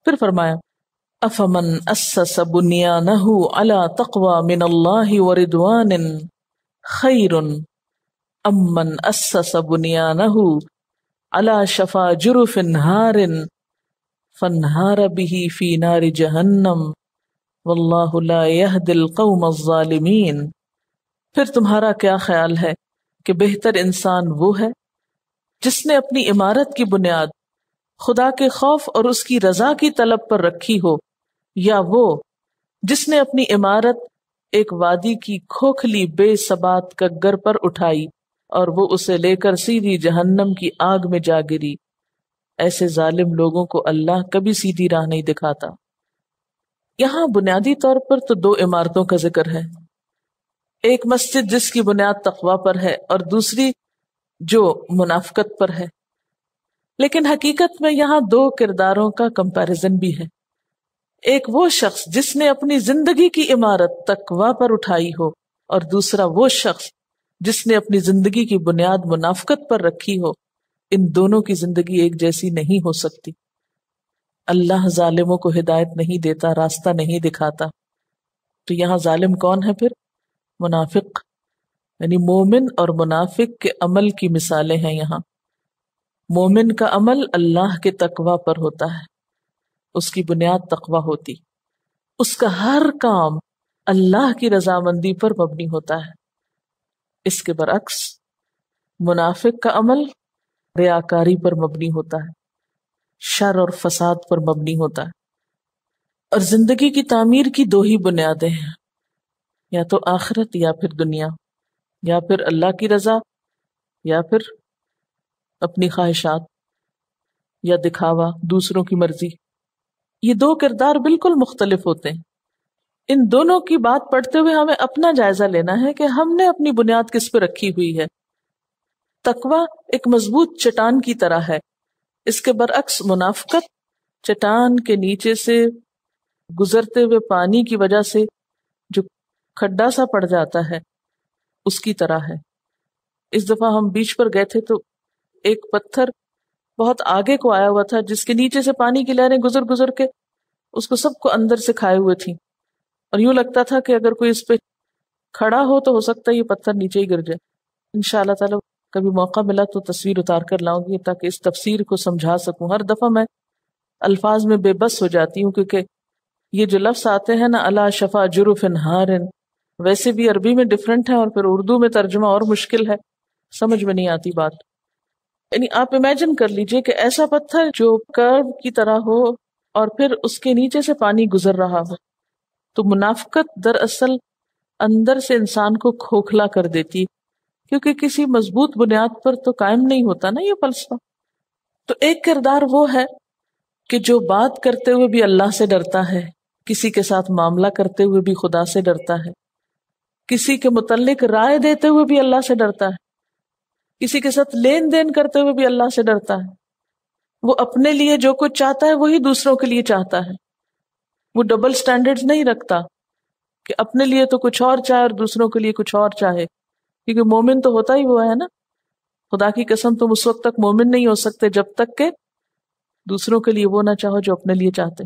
پھر فرمایا افمن اسس بنیانہ علی تقوی من اللہ ورضوان خیر ام من اسس بنیانہ علی شفا جرف ہار فانہار بہ فی نار جہنم واللہ لا یہدی القوم الظالمین۔ پھر تمہارا کیا خیال ہے کہ بہتر انسان وہ ہے جس نے اپنی عمارت کی بنیاد خدا کے خوف اور اس کی رضا کی طلب پر رکھی ہو، یا وہ جس نے اپنی عمارت ایک وادی کی کھوکھلی بے ثبات گگر پر اٹھائی اور وہ اسے لے کر سیدھی جہنم کی آگ میں جا گری۔ ایسے ظالم لوگوں کو اللہ کبھی سیدھی راہ نہیں دکھاتا۔ یہاں بنیادی طور پر تو دو عمارتوں کا ذکر ہے، ایک مسجد جس کی بنیاد تقوی پر ہے اور دوسری جو منافقت پر ہے، لیکن حقیقت میں یہاں دو کرداروں کا کمپیرزن بھی ہے۔ ایک وہ شخص جس نے اپنی زندگی کی عمارت تقوی پر اٹھائی ہو، اور دوسرا وہ شخص جس نے اپنی زندگی کی بنیاد منافقت پر رکھی ہو۔ ان دونوں کی زندگی ایک جیسی نہیں ہو سکتی۔ اللہ ظالموں کو ہدایت نہیں دیتا، راستہ نہیں دکھاتا۔ تو یہاں ظالم کون ہے پھر؟ منافق، یعنی مومن اور منافق کے عمل کی مثالیں ہیں یہاں۔ مومن کا عمل اللہ کے تقوی پر ہوتا ہے، اس کی بنیاد تقوی ہوتی، اس کا ہر کام اللہ کی رضامندی پر مبنی ہوتا ہے۔ اس کے برعکس منافق کا عمل ریاکاری پر مبنی ہوتا ہے، شر اور فساد پر مبنی ہوتا ہے۔ اور زندگی کی تعمیر کی دو ہی بنیادیں ہیں، یا تو آخرت یا پھر دنیا، یا پھر اللہ کی رضا یا پھر اپنی خواہشات یا دکھاوا، دوسروں کی مرضی۔ یہ دو کردار بالکل مختلف ہوتے ہیں۔ ان دونوں کی بات پڑھتے ہوئے ہمیں اپنا جائزہ لینا ہے کہ ہم نے اپنی بنیاد کس پہ رکھی ہوئی ہے۔ تقوی ایک مضبوط چٹان کی طرح ہے، اس کے برعکس منافقت چٹان کے نیچے سے گزرتے ہوئے پانی کی وجہ سے جو کھڈا سا پڑ جاتا ہے اس کی طرح ہے۔ اس دفعہ ہم بیچ پر گئے تھے تو ایک پتھر بہت آگے کو آیا ہوا تھا جس کے نیچے سے پانی کی لہریں گزر گزر کے اس کو سب کو اندر سے کھائے ہوئے تھیں، اور یوں لگتا تھا کہ اگر کوئی اس پہ کھڑا ہو سکتا ہے یہ پتھر نیچے ہی گر جائے۔ انشاءاللہ تعالی کبھی موقع ملا تو تصویر اتار کر لاؤں گی تاکہ اس تفسیر کو سمجھا سکوں۔ ہر دفعہ میں الفاظ میں بے بس ہو جاتی ہوں، کیونکہ یہ جو لفظ آتے ہیں نا علی شفا جرف ہار، ویسے بھی عربی میں ڈیفرنٹ ہے اور پھر اردو میں ترجمہ اور مشکل ہے، سمجھ میں نہیں آتی بات۔ یعنی آپ امیجن کر لیجئے کہ ایسا پتھر جو کرو کی طرح ہو اور پھر اس کے نیچے سے پانی گزر رہا ہو۔ تو منافقت دراصل اندر سے انسان کو کھوکھلا کر دیتی، کیونکہ کسی مضبوط بنیاد پر تو قائم نہیں ہوتا نا یہ فلسفہ۔ تو ایک کردار وہ ہے کہ جو بات کرتے ہوئے بھی اللہ سے ڈرتا ہے، کسی کے ساتھ معاملہ کرتے ہوئے بھی خدا سے ڈرتا ہے، کسی کے متعلق رائے دیتے ہوئے بھی اللہ سے ڈرتا ہے، کسی کے ساتھ لین دین کرتے ہوئے بھی اللہ سے ڈرتا ہے۔ وہ اپنے لیے جو کچھ چاہتا ہے وہی دوسروں کے لیے چاہتا ہے، وہ ڈبل سٹینڈرڈز نہیں رکھتا کہ اپنے لیے تو کچھ اور چاہے اور دوسروں کے لیے کچھ اور چاہے، کیونکہ مومن تو ہوتا ہی وہ ہے نا۔ خدا کی قسم تم اس وقت تک مومن نہیں ہو سکتے جب تک کہ دوسروں کے لیے وہ نہ چاہو جو اپنے لیے چاہتے۔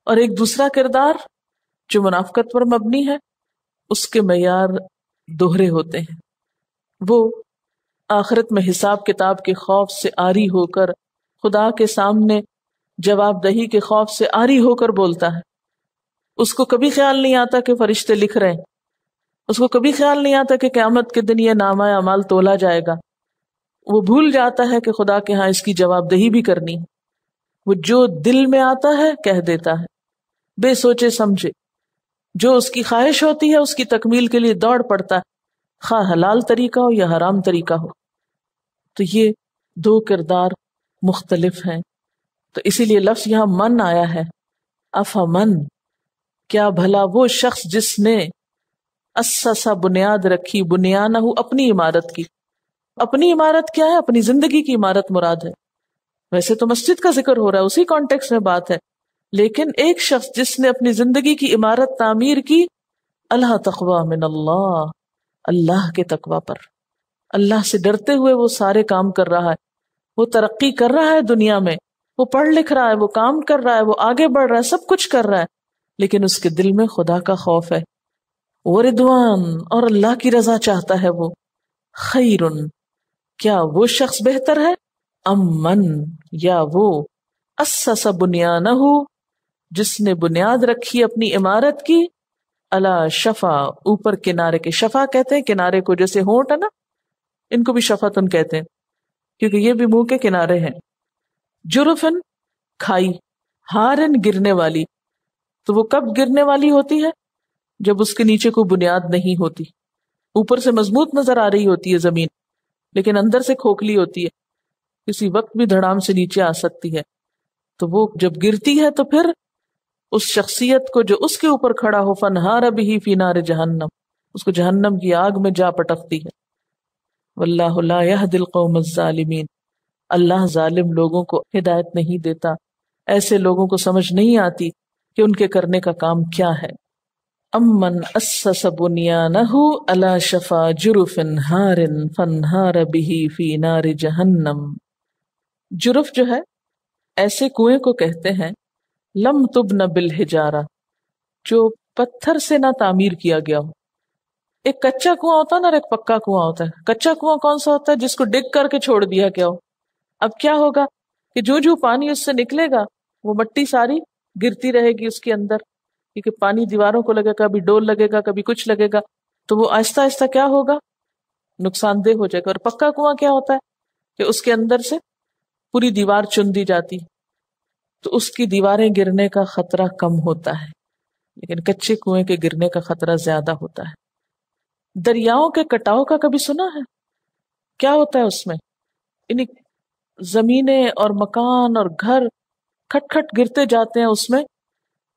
اور ایک دوسرا کردار جو منافقت پر مبنی ہے، اس کے معیار دوہرے ہوتے ہیں۔ وہ آخرت میں حساب کتاب کے خوف سے عاری ہو کر، خدا کے سامنے جواب دہی کے خوف سے عاری ہو کر بولتا ہے۔ اس کو کبھی خیال نہیں آتا کہ فرشتے لکھ رہے ہیں، اس کو کبھی خیال نہیں آتا کہ قیامت کے دن یہ نامہ اعمال تولا جائے گا۔ وہ بھول جاتا ہے کہ خدا کے ہاں اس کی جواب دہی بھی کرنی ہے۔ وہ جو دل میں آتا ہے کہہ دیتا ہے، بے سوچے سمجھے، جو اس کی خواہش ہوتی ہے اس کی تکمیل کے لیے دوڑ پڑتا ہے، خواہ حلال طریقہ ہو یا حرام طریقہ ہو۔ تو یہ دو کردار مختلف ہیں، تو اسی لیے لفظ یہاں من آیا ہے۔ افمن، کیا بھلا وہ شخص جس نے اسسا بنیاد رکھی، بنیانہ اپنی عمارت کی۔ اپنی عمارت کیا ہے؟ اپنی زندگی کی عمارت مراد ہے۔ ویسے تو مسجد کا ذکر ہو رہا ہے، اسی کانٹیکس میں بات ہے، لیکن ایک شخص جس نے اپنی زندگی کی عمارت تعمیر کی اللہ تقوی من اللہ، اللہ کے تقوی پر، اللہ سے ڈرتے ہوئے وہ سارے کام کر رہا ہے، وہ ترقی کر رہا ہے دنیا میں، وہ پڑھ لکھ رہا ہے، وہ کام کر رہا ہے، وہ آگے بڑھ رہا ہے، سب کچھ کر رہا ہے، لیکن اس کے دل میں خدا کا خوف ہے، وردوان، اور اللہ کی رضا چاہتا ہے وہ، خیرن، کیا وہ شخص بہتر ہے، امن، یا وہ، اسس بنیانہ، جس نے بنیاد رکھی اپنی عمارت کی، الا شفا، اوپر کنارے کے، شفا کہتے ہیں کنارے کو، جیسے ہونٹ ہے نا، ان کو بھی شفتن کہتے ہیں کیونکہ یہ بھی منہ کے کنارے ہیں، جرفن، کھائی، ہارن، گرنے والی، تو وہ کب گرنے والی ہوتی ہے؟ جب اس کے نیچے کوئی بنیاد نہیں ہوتی، اوپر سے مضبوط نظر آ رہی ہوتی ہے زمین، لیکن اندر سے کھوکھلی ہوتی ہے، کسی وقت بھی دھڑام سے نیچے آ سکتی ہے، تو وہ جب گرتی ہے تو پھر اس شخصیت کو جو اس کے اوپر کھڑا ہو، فنہار بہ فی نار جہنم، اس کو جہنم کی آگ میں جا پٹکتی ہے، واللہ لا یہدی القوم الظالمین، اللہ ظالم لوگوں کو ہدایت نہیں دیتا، ایسے لوگوں کو سمجھ نہیں آتی کہ ان کے کرنے کا کام کیا ہے۔ امن اسس بنیانہ علی شفا جرف ہار فانہار بہ فی نار جہنم، جرف جو ہے ایسے کنویں کو کہتے ہیں لم تبن بالحجارہ، جو پتھر سے نہ تعمیر کیا گیا ہو۔ ایک کچا کنواں ہوتا ہے نا اور ایک پکا کنواں ہوتا ہے، کچا کنواں کون سا ہوتا ہے؟ جس کو ڈگ کر کے چھوڑ دیا گیا ہو۔ اب کیا ہوگا کہ جو پانی اس سے نکلے گا وہ مٹی ساری گرتی رہے گی اس کے اندر، کیونکہ پانی دیواروں کو لگے گا، کبھی ڈول لگے گا، کبھی کچھ لگے گا، تو وہ آہستہ آہستہ کیا ہوگا، نقصان دہ ہو جائے گا۔ اور پکا کنواں کیا ہوتا ہے کہ اس کے اندر سے پوری دیوار چن دی جاتی، تو اس کی دیواریں گرنے کا خطرہ کم ہوتا ہے، لیکن کچے کنویں کے گرنے کا خطرہ زیادہ ہوتا ہے۔ دریاؤں کے کٹاؤ کا کبھی سنا ہے؟ کیا ہوتا ہے اس میں؟ یعنی زمینیں اور مکان اور گھر کھٹ کھٹ گرتے جاتے ہیں اس میں،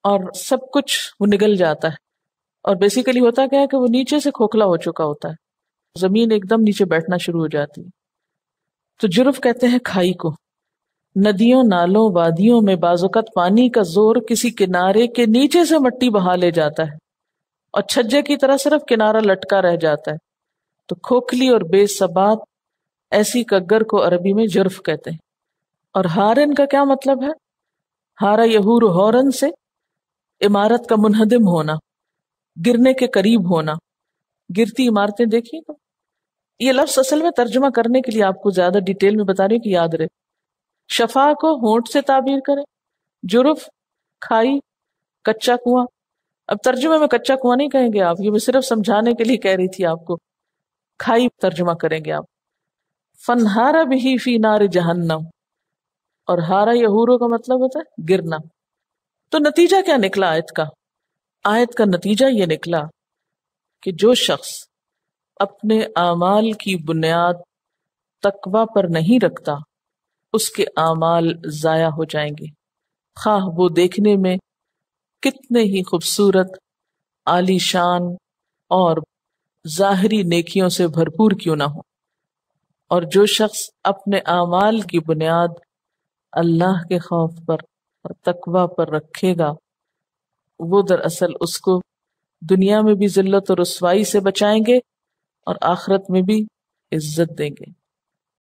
اور سب کچھ وہ نگل جاتا ہے، اور بیسیکلی ہوتا کیا ہے کہ وہ نیچے سے کھوکھلا ہو چکا ہوتا ہے، زمین ایک دم نیچے بیٹھنا شروع ہو جاتی ہے۔ تو جرف کہتے ہیں کھائی کو۔ ندیوں، نالوں، وادیوں میں بعض اوقات پانی کا زور کسی کنارے کے نیچے سے مٹی بہا لے جاتا ہے، اور چھجے کی طرح صرف کنارہ لٹکا رہ جاتا ہے، تو کھوکھلی اور بے ثبات ایسی کگر کو عربی میں جرف کہتے ہیں۔ اور ہارن کا کیا مطلب ہے؟ ہارا یہور ہورن سے عمارت کا منہدم ہونا، گرنے کے قریب ہونا، گرتی عمارتیں دیکھیے تو یہ لفظ اصل میں ترجمہ کرنے کے لیے آپ کو زیادہ ڈیٹیل میں بتا رہی ہوں کہ یاد رہے۔ شفا کو ہونٹ سے تعبیر کریں، جرف کھائی، کچا کنواں۔ اب ترجمے میں کچا کنواں نہیں کہیں گے آپ، یہ میں صرف سمجھانے کے لیے کہہ رہی تھی آپ کو، کھائی ترجمہ کریں گے آپ۔ فنہارا بہ فی نار جہنم، اور ہارا یہورو کا مطلب ہوتا ہے گرنا۔ تو نتیجہ کیا نکلا آیت کا؟ آیت کا نتیجہ یہ نکلا کہ جو شخص اپنے اعمال کی بنیاد تقوی پر نہیں رکھتا، اس کے اعمال ضائع ہو جائیں گے، خواہ وہ دیکھنے میں کتنے ہی خوبصورت، عالی شان اور ظاہری نیکیوں سے بھرپور کیوں نہ ہو۔ اور جو شخص اپنے اعمال کی بنیاد اللہ کے خوف پر اور تقوی پر رکھے گا، وہ دراصل اس کو دنیا میں بھی ذلت اور رسوائی سے بچائیں گے اور آخرت میں بھی عزت دیں گے۔